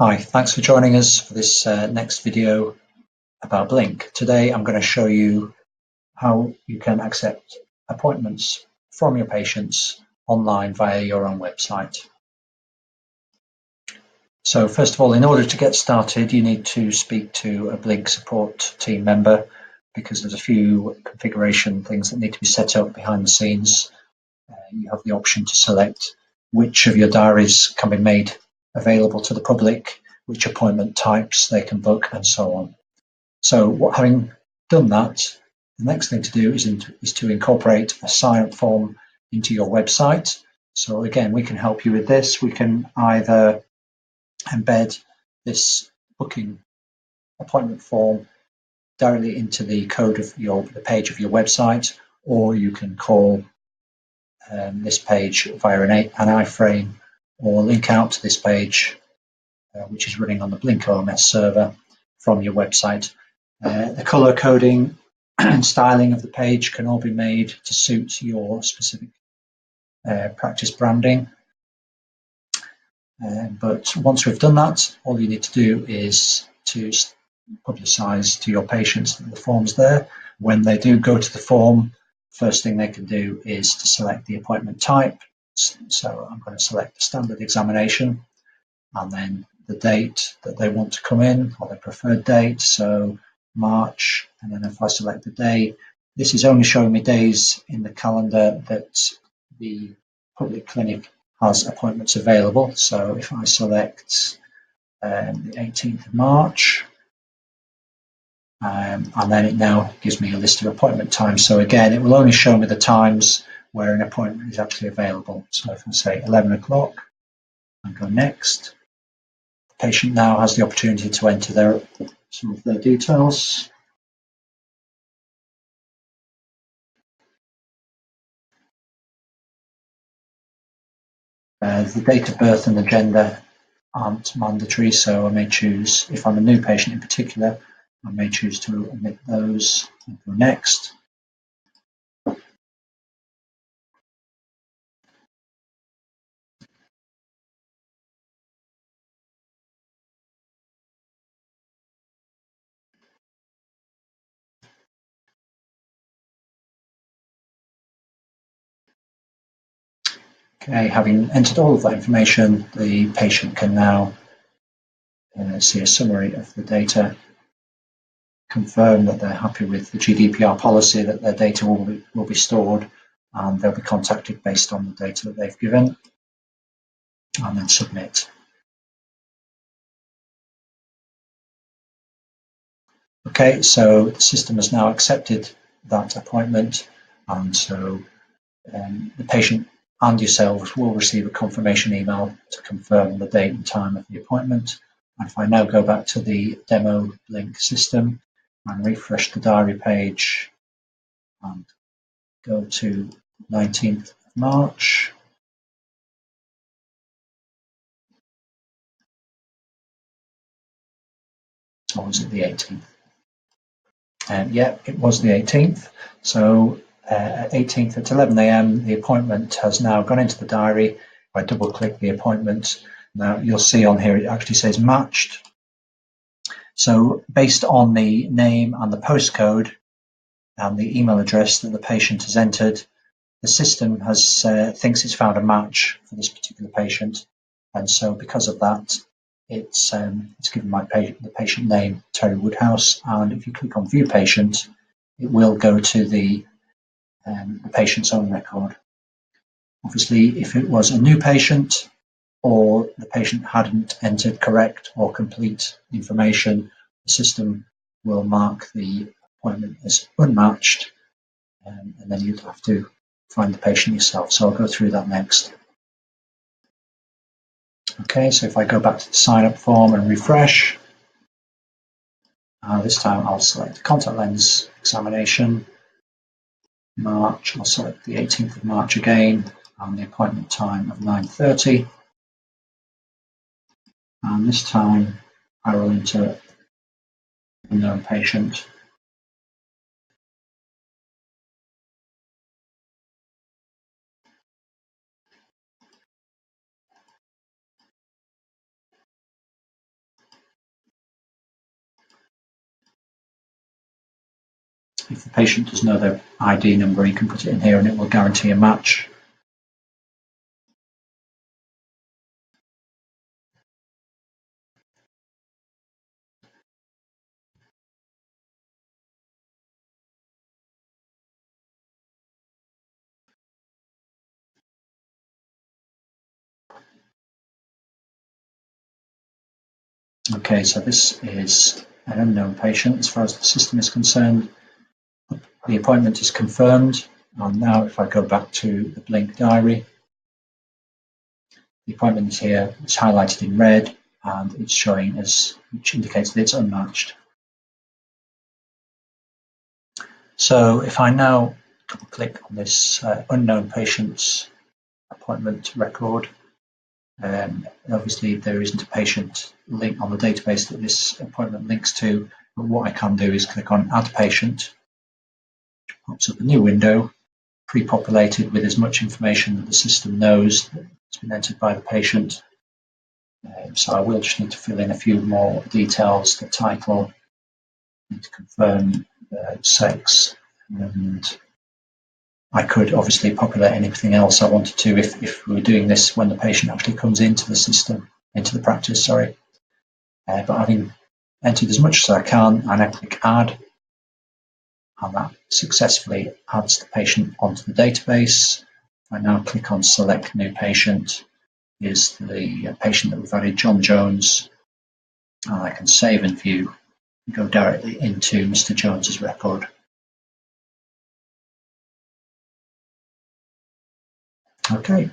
Hi, thanks for joining us for this next video about Blink. Today I'm going to show you how you can accept appointments from your patients online via your own website. So first of all, in order to get started, you need to speak to a Blink support team member because there's a few configuration things that need to be set up behind the scenes. You have the option to select which of your diaries can be made available to the public, which appointment types they can book, and so on. So having done that, the next thing to do is to incorporate a sign-up form into your website. So again, we can help you with this. We can either embed this booking appointment form directly into the code of the page of your website, or you can call this page via an iframe or link out to this page, which is running on the Blink OMS server from your website. The color coding and styling of the page can all be made to suit your specific practice branding. But once we've done that, all you need to do is to publicize to your patients that the form's there. When they do go to the form, first thing they can do is to select the appointment type. So I'm going to select the standard examination and then the date that they want to come in, or their preferred date, so March. And then if I select the day, this is only showing me days in the calendar that the public clinic has appointments available. So if I select the 18th of March, and then it now gives me a list of appointment times. So again, it will only show me the times where an appointment is actually available. So if I say 11 o'clock and go next, the patient now has the opportunity to enter some of their details. The date of birth and the gender aren't mandatory, so I may choose, if I'm a new patient in particular, I may choose to omit those and go next. Okay, having entered all of that information, the patient can now see a summary of the data, confirm that they're happy with the GDPR policy, that their data will be stored, and they'll be contacted based on the data that they've given, and then submit. Okay, so the system has now accepted that appointment, and so the patient and yourselves will receive a confirmation email to confirm the date and time of the appointment. And if I now go back to the demo Blink system and refresh the diary page and go to 19th of March, or was it the 18th? Yeah, it was the 18th. So 18th at 11 a.m. the appointment has now gone into the diary. If I double click the appointment, now you'll see on here it actually says matched. So based on the name and the postcode and the email address that the patient has entered, the system has thinks it's found a match for this particular patient, and so because of that, it's given the patient name Terry Woodhouse, and if you click on View Patient, it will go to the patient's own record. Obviously, if it was a new patient or the patient hadn't entered correct or complete information, the system will mark the appointment as unmatched, and then you'd have to find the patient yourself. So I'll go through that next. Okay, so if I go back to the sign up form and refresh, this time I'll select the contact lens examination, March, I'll select the 18th of March again, and the appointment time of 9:30. And this time I will enter a known patient. if the patient does know their ID number, you can put it in here and it will guarantee a match. Okay, so this is an unknown patient as far as the system is concerned. The appointment is confirmed, and now if I go back to the Blink diary, the appointment is here, it's highlighted in red, and it's showing as, which indicates that it's unmatched. So if I now double click on this unknown patient's appointment record, obviously there isn't a patient link on the database that this appointment links to, but what I can do is click on Add Patient, which pops up a new window, pre-populated with as much information that the system knows that's been entered by the patient. So I will just need to fill in a few more details, the title, need to confirm sex, and I could obviously populate anything else I wanted to if we were doing this when the patient actually comes into the system, into the practice, sorry. But having entered as much as I can, and I click Add, and that successfully adds the patient onto the database. I now click on Select New Patient, is the patient that we've added, John Jones, and I can save and view and go directly into Mr. Jones's record. Okay,